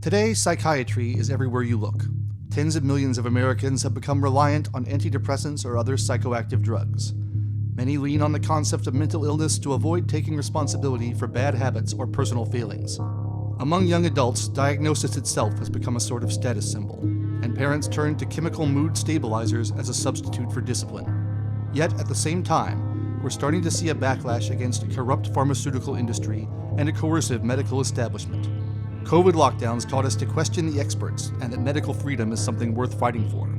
Today, psychiatry is everywhere you look. Tens of millions of Americans have become reliant on antidepressants or other psychoactive drugs. Many lean on the concept of mental illness to avoid taking responsibility for bad habits or personal failings. Among young adults, diagnosis itself has become a sort of status symbol, and parents turn to chemical mood stabilizers as a substitute for discipline. Yet, at the same time, we're starting to see a backlash against a corrupt pharmaceutical industry and a coercive medical establishment. COVID lockdowns taught us to question the experts and that medical freedom is something worth fighting for.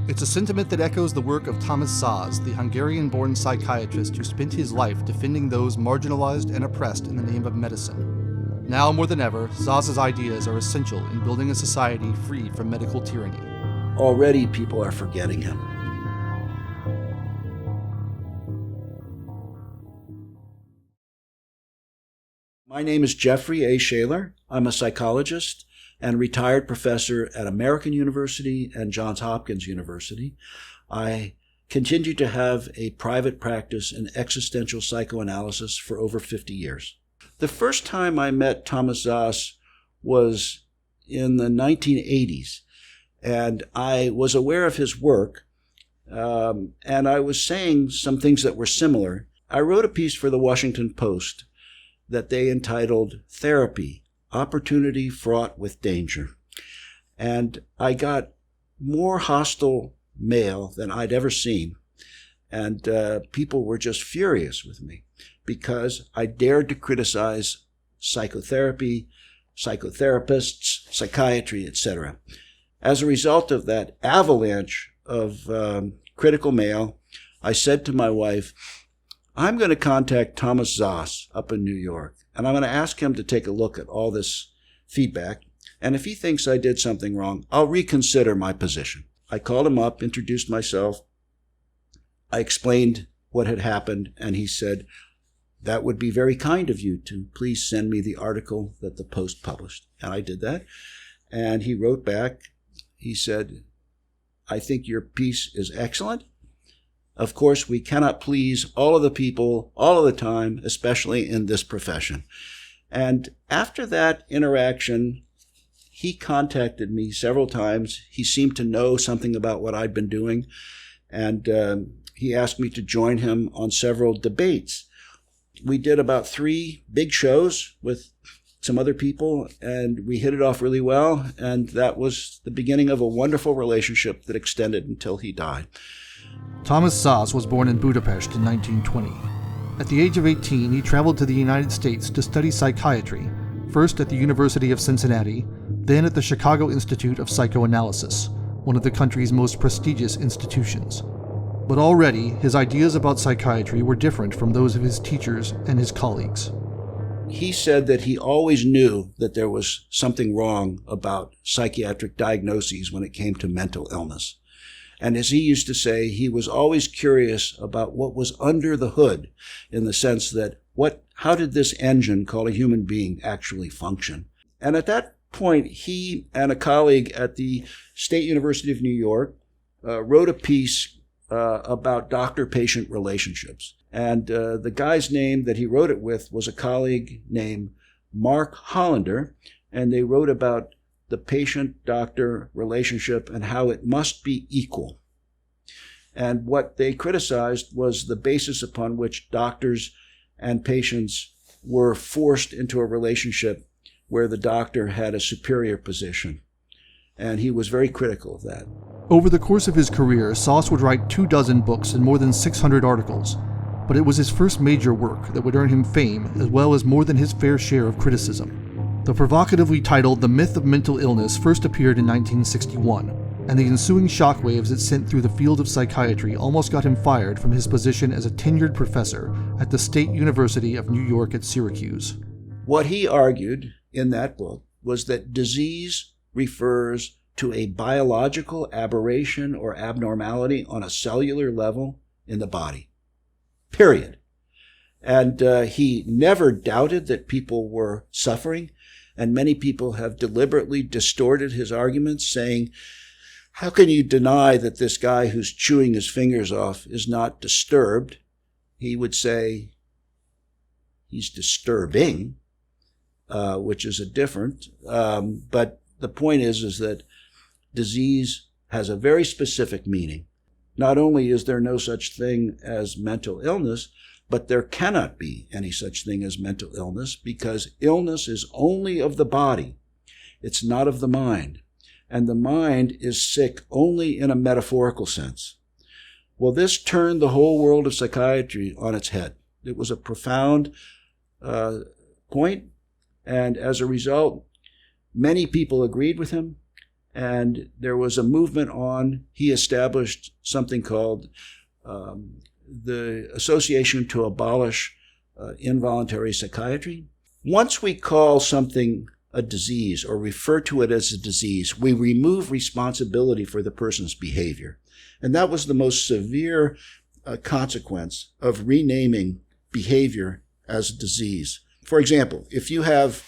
It's a sentiment that echoes the work of Thomas Szasz, the Hungarian-born psychiatrist who spent his life defending those marginalized and oppressed in the name of medicine. Now more than ever, Szasz's ideas are essential in building a society free from medical tyranny. Already people are forgetting him. My name is Jeffrey A. Schaler. I'm a psychologist and retired professor at American University and Johns Hopkins University. I continue to have a private practice in existential psychoanalysis for over 50 years. The first time I met Thomas Szasz was in the 1980s, and I was aware of his work, and I was saying some things that were similar. I wrote a piece for the Washington Post that they entitled Therapy, Opportunity Fraught with Danger. And I got more hostile mail than I'd ever seen. And people were just furious with me because I dared to criticize psychotherapy, psychotherapists, psychiatry, etc. As a result of that avalanche of critical mail, I said to my wife, I'm going to contact Thomas Szasz up in New York, and I'm going to ask him to take a look at all this feedback, and if he thinks I did something wrong, I'll reconsider my position. I called him up, introduced myself, I explained what had happened, and he said, that would be very kind of you to please send me the article that the Post published. And I did that, and he wrote back, he said, I think your piece is excellent. Of course, we cannot please all of the people all of the time, especially in this profession. And after that interaction, he contacted me several times. He seemed to know something about what I'd been doing, and he asked me to join him on several debates. We did about 3 big shows with some other people, and we hit it off really well, and that was the beginning of a wonderful relationship that extended until he died. Thomas Szasz was born in Budapest in 1920. At the age of 18, he traveled to the United States to study psychiatry, first at the University of Cincinnati, then at the Chicago Institute of Psychoanalysis, one of the country's most prestigious institutions. But already, his ideas about psychiatry were different from those of his teachers and his colleagues. He said that he always knew that there was something wrong about psychiatric diagnoses when it came to mental illness. And as he used to say, he was always curious about what was under the hood, in the sense that how did this engine called a human being actually function? And at that point, he and a colleague at the State University of New York wrote a piece about doctor-patient relationships. And the guy's name that he wrote it with was a colleague named Mark Hollander, and they wrote about the patient-doctor relationship and how it must be equal. And what they criticized was the basis upon which doctors and patients were forced into a relationship where the doctor had a superior position. And he was very critical of that. Over the course of his career, Szasz would write 24 books and more than 600 articles. But it was his first major work that would earn him fame, as well as more than his fair share of criticism. The provocatively titled The Myth of Mental Illness first appeared in 1961, and the ensuing shockwaves it sent through the field of psychiatry almost got him fired from his position as a tenured professor at the State University of New York at Syracuse. What he argued in that book was that disease refers to a biological aberration or abnormality on a cellular level in the body. Period. And he never doubted that people were suffering. And many people have deliberately distorted his arguments, saying, how can you deny that this guy who's chewing his fingers off is not disturbed? He would say he's disturbing, which is a different. But the point is that disease has a very specific meaning. Not only is there no such thing as mental illness, but there cannot be any such thing as mental illness, because illness is only of the body. It's not of the mind. And the mind is sick only in a metaphorical sense. Well, this turned the whole world of psychiatry on its head. It was a profound point, and as a result, many people agreed with him, and there was a movement on. He established something called the Association to Abolish Involuntary Psychiatry. Once we call something a disease or refer to it as a disease, we remove responsibility for the person's behavior. And that was the most severe consequence of renaming behavior as a disease. For example, if you have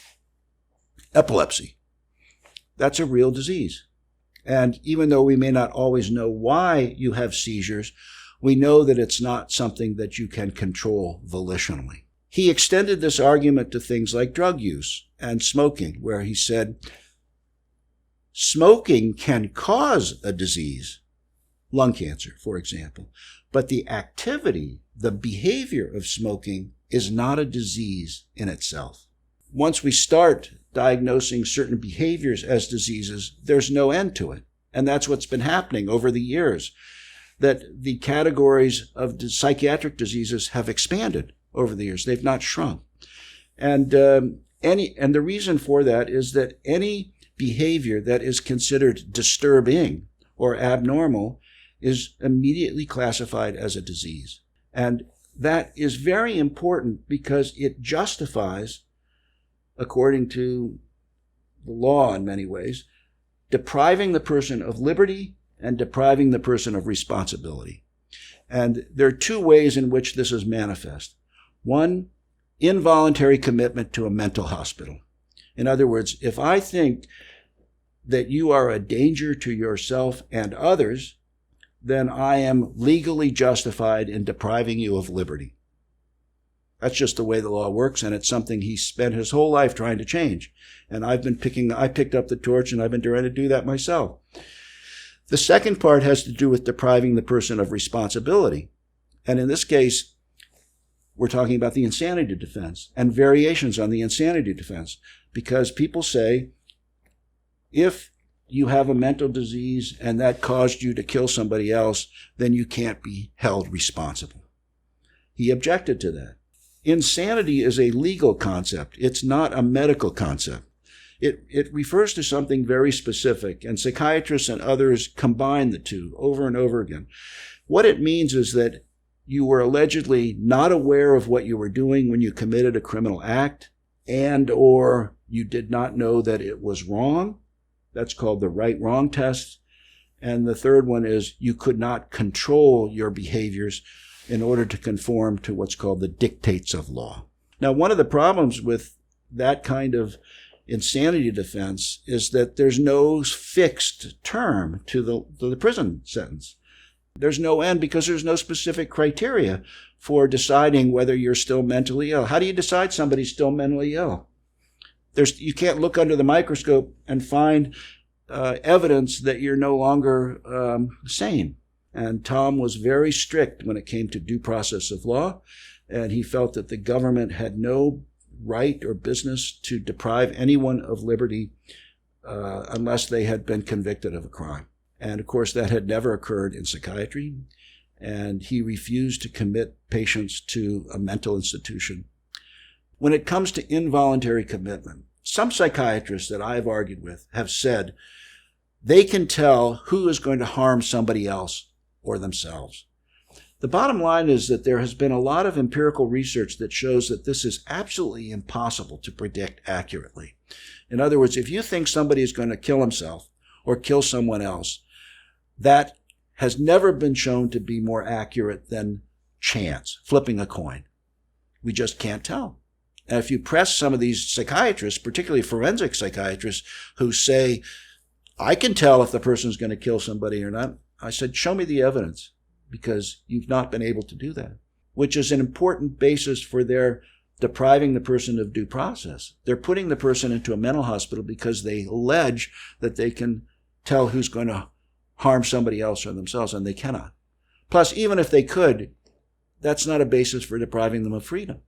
epilepsy, that's a real disease. And even though we may not always know why you have seizures, we know that it's not something that you can control volitionally. He extended this argument to things like drug use and smoking, where he said, smoking can cause a disease, lung cancer, for example, but the activity, the behavior of smoking is not a disease in itself. Once we start diagnosing certain behaviors as diseases, there's no end to it. And that's what's been happening over the years, that the categories of psychiatric diseases have expanded over the years. They've not shrunk. And the reason for that is that any behavior that is considered disturbing or abnormal is immediately classified as a disease. And that is very important because it justifies, according to the law in many ways, depriving the person of liberty and depriving the person of responsibility. And there are two ways in which this is manifest. One, involuntary commitment to a mental hospital. In other words, if I think that you are a danger to yourself and others, then I am legally justified in depriving you of liberty. That's just the way the law works, and it's something he spent his whole life trying to change. And I picked up the torch, and I've been trying to do that myself. The second part has to do with depriving the person of responsibility. And in this case, we're talking about the insanity defense and variations on the insanity defense, because people say, if you have a mental disease and that caused you to kill somebody else, then you can't be held responsible. He objected to that. Insanity is a legal concept. It's not a medical concept. It refers to something very specific, and psychiatrists and others combine the two over and over again. What it means is that you were allegedly not aware of what you were doing when you committed a criminal act, and or you did not know that it was wrong. That's called the right-wrong test. And the third one is you could not control your behaviors in order to conform to what's called the dictates of law. Now, one of the problems with that kind of insanity defense is that there's no fixed term to the prison sentence. There's no end because there's no specific criteria for deciding whether you're still mentally ill. How do you decide somebody's still mentally ill? You can't look under the microscope and find evidence that you're no longer sane. And Tom was very strict when it came to due process of law, and he felt that the government had no right or business to deprive anyone of liberty unless they had been convicted of a crime. And of course, that had never occurred in psychiatry, and he refused to commit patients to a mental institution. When it comes to involuntary commitment, some psychiatrists that I've argued with have said they can tell who is going to harm somebody else or themselves. The bottom line is that there has been a lot of empirical research that shows that this is absolutely impossible to predict accurately. In other words, if you think somebody is going to kill himself or kill someone else, that has never been shown to be more accurate than chance, flipping a coin. We just can't tell. And if you press some of these psychiatrists, particularly forensic psychiatrists, who say, I can tell if the person's going to kill somebody or not, I said, show me the evidence, because you've not been able to do that, which is an important basis for their depriving the person of due process. They're putting the person into a mental hospital because they allege that they can tell who's going to harm somebody else or themselves, and they cannot. Plus, even if they could, that's not a basis for depriving them of freedom.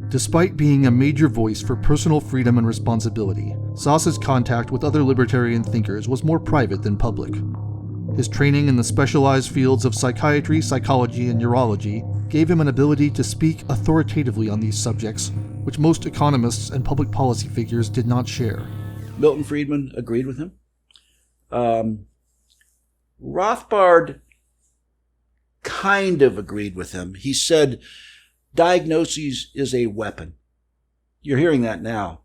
Despite being a major voice for personal freedom and responsibility, Szasz's contact with other libertarian thinkers was more private than public. His training in the specialized fields of psychiatry, psychology, and neurology gave him an ability to speak authoritatively on these subjects, which most economists and public policy figures did not share. Milton Friedman agreed with him. Rothbard kind of agreed with him. He said, diagnosis is a weapon. You're hearing that now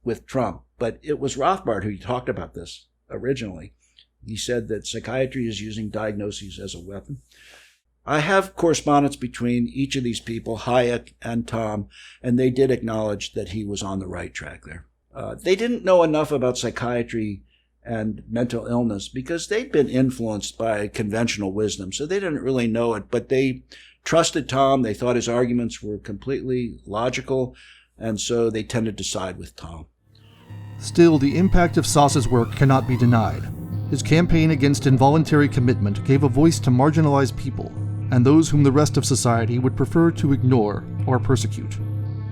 with Trump, but it was Rothbard who talked about this originally. He said that psychiatry is using diagnoses as a weapon. I have correspondence between each of these people, Hayek and Tom, and they did acknowledge that he was on the right track there. They didn't know enough about psychiatry and mental illness because they'd been influenced by conventional wisdom, so they didn't really know it, but they trusted Tom. They thought his arguments were completely logical, and so they tended to side with Tom. Still, the impact of Szasz's work cannot be denied. His campaign against involuntary commitment gave a voice to marginalized people and those whom the rest of society would prefer to ignore or persecute.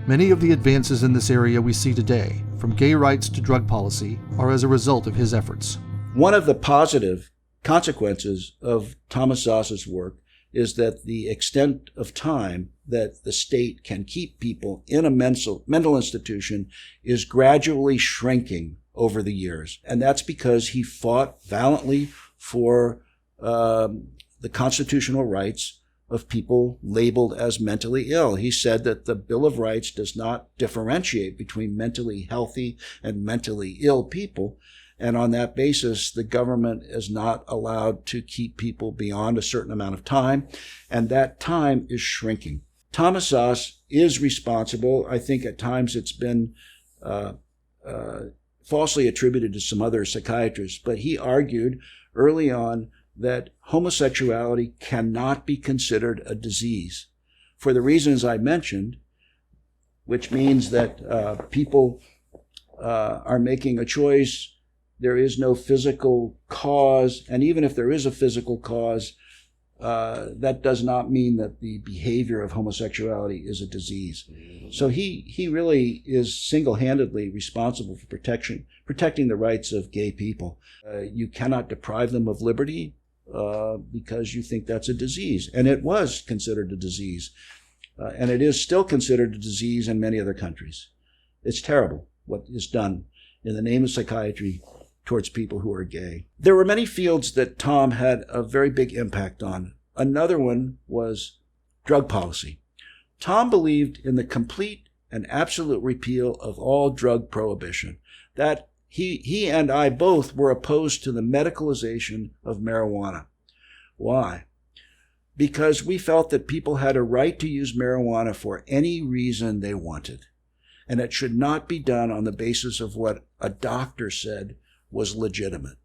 Many of the advances in this area we see today, from gay rights to drug policy, are as a result of his efforts. One of the positive consequences of Thomas Szasz's work is that the extent of time that the state can keep people in a mental institution is gradually shrinking over the years. And that's because he fought valiantly for the constitutional rights of people labeled as mentally ill. He said that the Bill of Rights does not differentiate between mentally healthy and mentally ill people. And on that basis, the government is not allowed to keep people beyond a certain amount of time, and that time is shrinking. Thomas Szasz is responsible. I think at times it's been falsely attributed to some other psychiatrists, but he argued early on that homosexuality cannot be considered a disease for the reasons I mentioned, which means that people are making a choice. There is no physical cause, and even if there is a physical cause, that does not mean that the behavior of homosexuality is a disease. So he really is single-handedly responsible for protecting the rights of gay people. You cannot deprive them of liberty because you think that's a disease. And it was considered a disease. And it is still considered a disease in many other countries. It's terrible what is done in the name of psychiatry towards people who are gay. There were many fields that Tom had a very big impact on. Another one was drug policy. Tom believed in the complete and absolute repeal of all drug prohibition. That he and I both were opposed to the medicalization of marijuana. Why? Because we felt that people had a right to use marijuana for any reason they wanted. And it should not be done on the basis of what a doctor said was legitimate.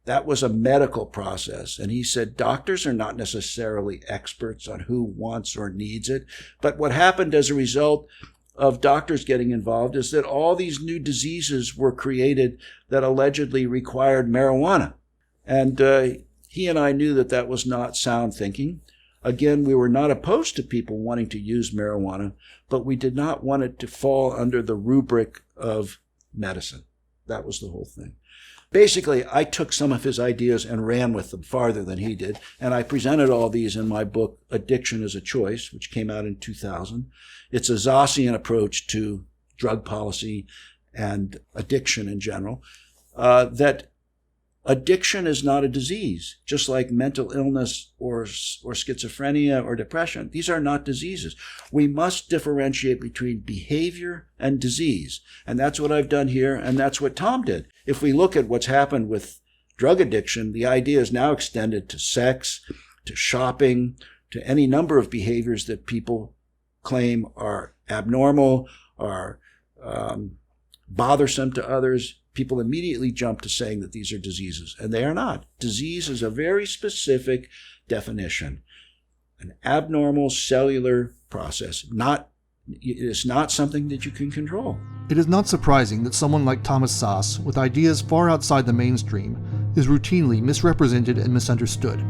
That was a medical process. And he said doctors are not necessarily experts on who wants or needs it. But what happened as a result of doctors getting involved is that all these new diseases were created that allegedly required marijuana. And he and I knew that that was not sound thinking. Again, we were not opposed to people wanting to use marijuana, but we did not want it to fall under the rubric of medicine. That was the whole thing. Basically, I took some of his ideas and ran with them farther than he did, and I presented all these in my book, Addiction is a Choice, which came out in 2000. It's a Szaszian approach to drug policy and addiction in general, that addiction is not a disease, just like mental illness or schizophrenia or depression. These are not diseases. We must differentiate between behavior and disease. And that's what I've done here, and that's what Tom did. If we look at what's happened with drug addiction, the idea is now extended to sex, to shopping, to any number of behaviors that people claim are abnormal, are bothersome to others. People immediately jump to saying that these are diseases, and they are not. Disease is a very specific definition, an abnormal cellular process, not It is not something that you can control. It is not surprising that someone like Thomas Szasz, with ideas far outside the mainstream, is routinely misrepresented and misunderstood.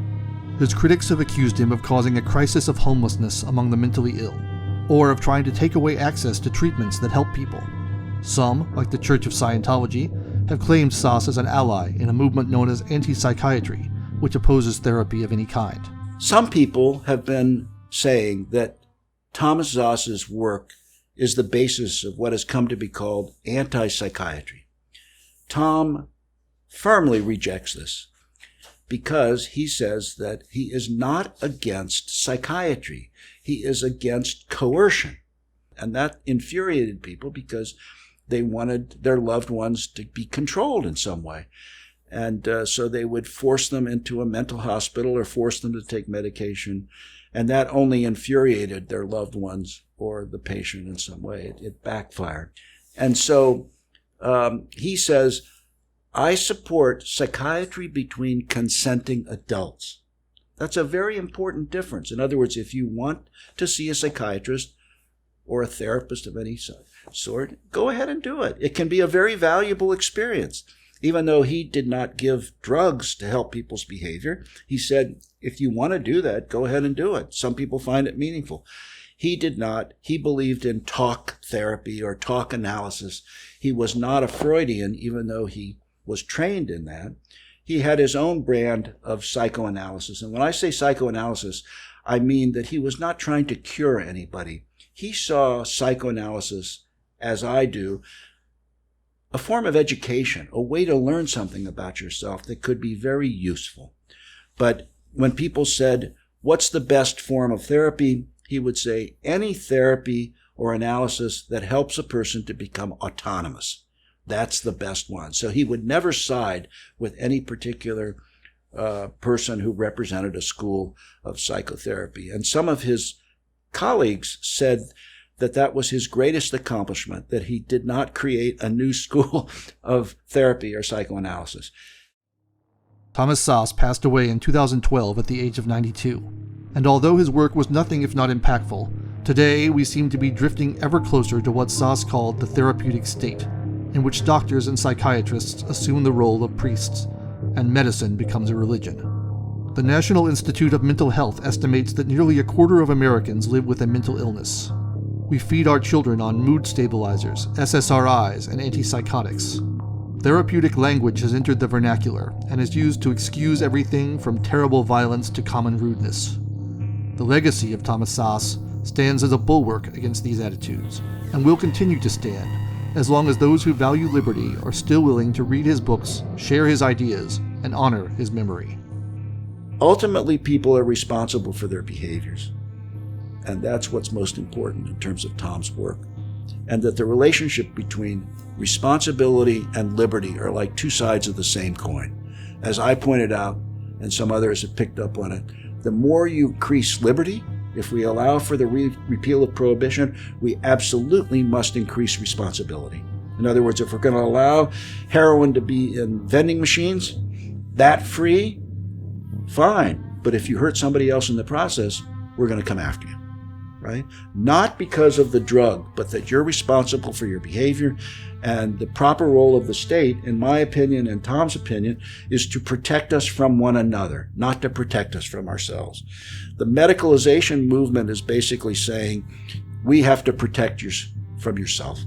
His critics have accused him of causing a crisis of homelessness among the mentally ill, or of trying to take away access to treatments that help people. Some, like the Church of Scientology, have claimed Szasz as an ally in a movement known as anti-psychiatry, which opposes therapy of any kind. Some people have been saying that Thomas Szasz's work is the basis of what has come to be called anti-psychiatry. Tom firmly rejects this because he says that he is not against psychiatry. He is against coercion. And that infuriated people because they wanted their loved ones to be controlled in some way. And so they would force them into a mental hospital or force them to take medication. And that only infuriated their loved ones or the patient in some way. It backfired. And so he says, I support psychiatry between consenting adults. That's a very important difference. In other words, if you want to see a psychiatrist or a therapist of any sort, go ahead and do it. It can be a very valuable experience. Even though he did not give drugs to help people's behavior, he said, if you want to do that, go ahead and do it. Some people find it meaningful. He did not. He believed in talk therapy or talk analysis. He was not a Freudian, even though he was trained in that. He had his own brand of psychoanalysis. And when I say psychoanalysis, I mean that he was not trying to cure anybody. He saw psychoanalysis, as I do, a form of education, a way to learn something about yourself that could be very useful. But when people said, what's the best form of therapy? He would say, any therapy or analysis that helps a person to become autonomous. That's the best one. So he would never side with any particular person who represented a school of psychotherapy. And some of his colleagues said that was his greatest accomplishment, that he did not create a new school of therapy or psychoanalysis. Thomas Szasz passed away in 2012 at the age of 92. And although his work was nothing if not impactful, today we seem to be drifting ever closer to what Szasz called the therapeutic state, in which doctors and psychiatrists assume the role of priests, and medicine becomes a religion. The National Institute of Mental Health estimates that nearly a quarter of Americans live with a mental illness. We feed our children on mood stabilizers, SSRIs, and antipsychotics. Therapeutic language has entered the vernacular and is used to excuse everything from terrible violence to common rudeness. The legacy of Thomas Szasz stands as a bulwark against these attitudes, and will continue to stand as long as those who value liberty are still willing to read his books, share his ideas, and honor his memory. Ultimately, people are responsible for their behaviors. And that's what's most important in terms of Tom's work. And that the relationship between responsibility and liberty are like two sides of the same coin. As I pointed out, and some others have picked up on it, the more you increase liberty, if we allow for the repeal of prohibition, we absolutely must increase responsibility. In other words, if we're going to allow heroin to be in vending machines, that free, fine. But if you hurt somebody else in the process, we're going to come after you. Right? Not because of the drug, but that you're responsible for your behavior. And the proper role of the state, in my opinion and Tom's opinion, is to protect us from one another, not to protect us from ourselves. The medicalization movement is basically saying we have to protect you from yourself.